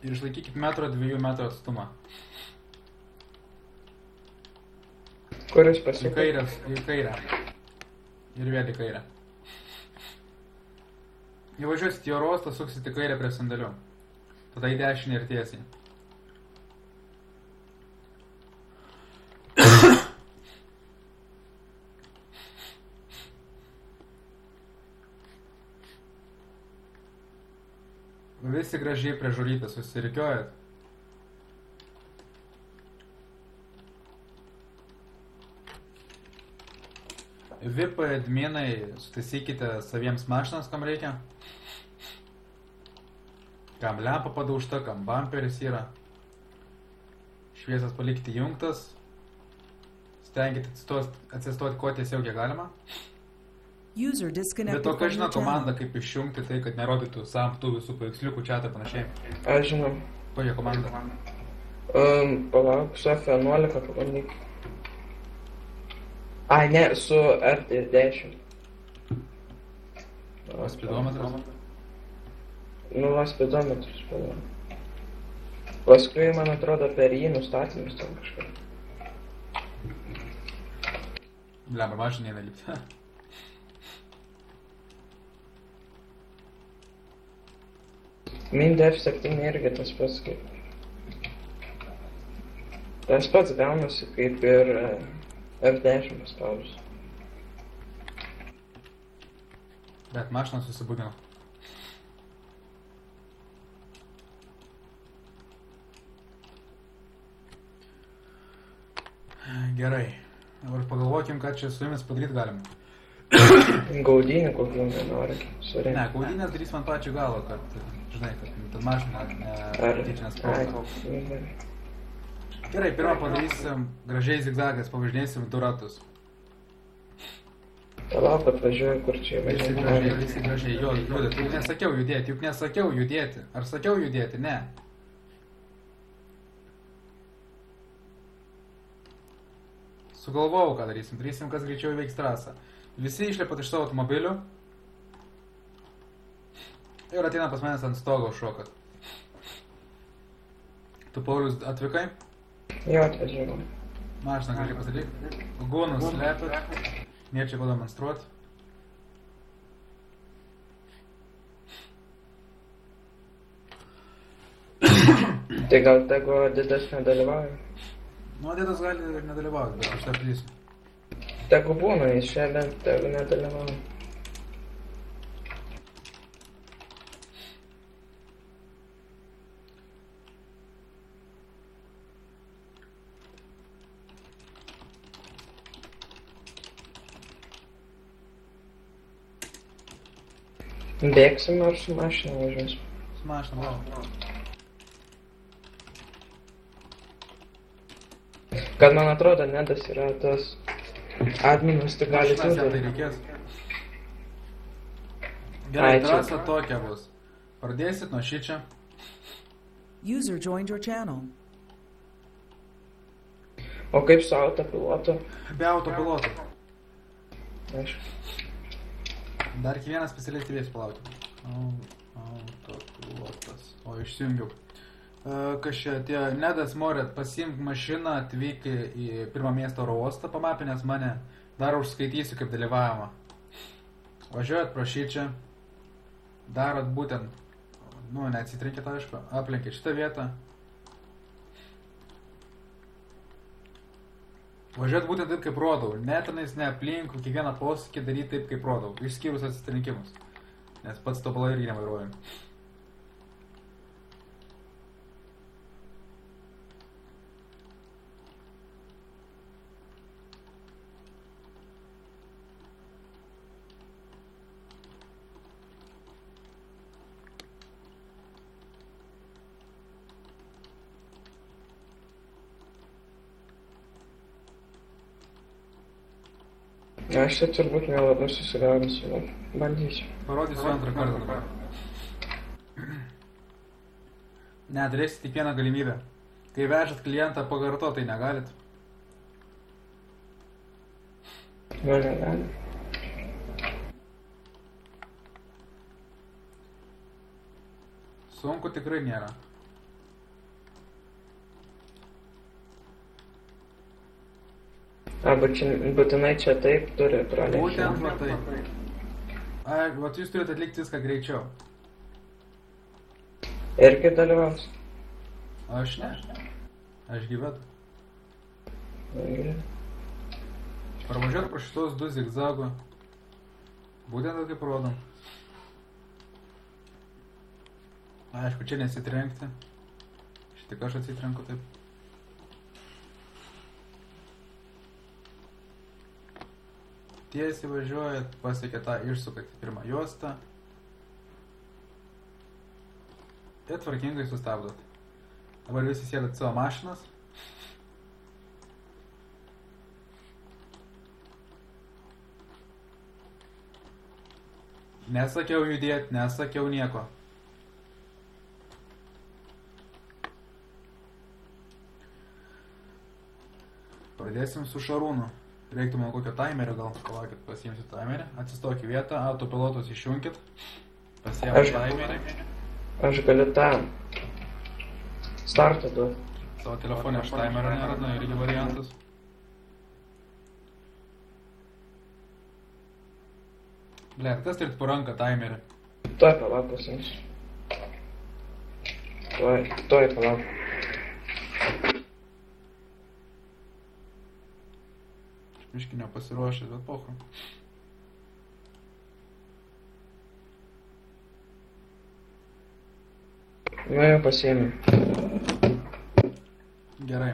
Ir išlaikykit 1-2 metrų atstumą. Kur jūs Į pasukate? kairę. Ir vėl į kairę. Įvažiuosit į oro uostą, suksit į kairę prie sandėlių. Tada į dešinę ir tiesiai. Visi gražiai prie žurytės susirikiuojat. VIP adminai, sutaisykite saviems mašinas, kam reikia. Kam lempa padaužta, kam bumperis yra. Šviesas palikti jungtas. Stenkite atsistoti kuo tiesiau kiek galima. User Bet disconnected to, ką from žino your komanda, channel. kaip išjungti tai, kad nerodytų tų visų paveiksliukų čia ir panašiai. Aš žinau. Kokia komanda? Palauk, su F11 pabandyk. Ai, ne, su RT10. O spidometras? Nu, va, spidometrus palauk. Paskui, man atrodo, per jį nustatymus ten kažką. Blemba, mašinė nelipti. Mind F7 irgi tas pats kaip. Tas pats gaunasi kaip ir F10 paspaudus. Bet mašina susibūdino. Gerai. Dabar pagalvokim, ką čia su jumis padaryti galim. Gaudynį kokių nenori Ne, surengti. gaudynės darys man pačiu galo, kad, žinai, kad mašina tyčia nesprogtų. Gerai, pirmą padarysim gražiai zigzagais, pavažinėsim 2 ratus. Palauk, atvažiuoju, kur čia važiuoju. Visi gražiai, judat, juk nesakiau judėti. Ar sakiau judėti? Ne. Sugalvojau, ką darysim, kas greičiau įveiks trasą. Visi išlipat iš savo automobilių ir ateina pas manęs ant stogo šokat. Tu, Paulius, atvykai? Jo, atvažiavau. Mašiną gražiai pasilik. Gūnus slepiat. Nėra čia ko demonstruot. Tai gal tegu Adidas nedalyvauja? Nu, Adidas gali ir nedalyvauti, bet aš tą plysiu. Tegu būna, jis šiandien tegu nedalyvauja. Bėgsim ar su mašina važiuosim? Su mašina, bravo. Kad man atrodo, Nedas yra tas adminas, tai gali Mašinas jam tai būti. reikės. Gerai, Ai, čia- trasa tokia bus. Pradėsit nuo šičia. User joined your channel. O kaip su autopilotu? Be autopiloto. Aišku. Dar kiekvienas specialiai stebės palauti. Autopilotas. O, išsijungiau. Kas čia, tie Nedas Moret, pasiimk mašiną, atvyk į pirmą miesto oro uostą pamapinės mane. Dar užskaitysiu kaip dalyvavimą. Važiuojat pro šičia. Darot būtent, nu, neatsitrinkit, aišku, aplenkit šitą vietą. Važiuot būtent taip, kaip rodau. Netenais, ne aplinkų, kiekvieną posūkį daryti taip, kaip rodau. Išskyrus atsitrinkimus. Nes pats tobulai irgi nevairuoju. Aš čia turbūt nelabai susigaudysiu, bet bandysiu. Parodysiu antrą kartą dabar. Ne, turėsit tik vieną galimybę. Kai vežat klientą pakartot, tai negalit. Nu, negali. Sunku tikrai nėra. Būtinai čia taip turi pranešti. Būtent va taip. Vat jūs turite atlikti viską greičiau. Irgi dalyvaus. Aš ne. Aš gyvedu. Gerai. Parvažiuot pro šitos 2 zigzagų. Būtent kaip rodom. Aišku, čia nesitrenkti. Štai aš atsitrenku taip. Tiesiai važiuojat, pasiekia tą išsukat į pirmą juostą. Ir tvarkingai sustabdot. Dabar visi sėdat savo mašinas. Nesakiau judėt, nesakiau nieko. Pradėsim su Šarūnu. Reiktų man kokio timerio gal. Palaukit, pasiimsiu timerį. Atsistok į vietą, autopilotus išjunkit. Pasiėmė timerį. Aš galiu tą startą duoti. Savo telefonę aš timerio neradau, irgi variantas. Ble, kas turit po ranką timerį? Tuoj palauk pasiimsiu. Tuoj palauk. Miški nepasiruošęs, bet pochu. Nu jau pasiėmė. Gerai.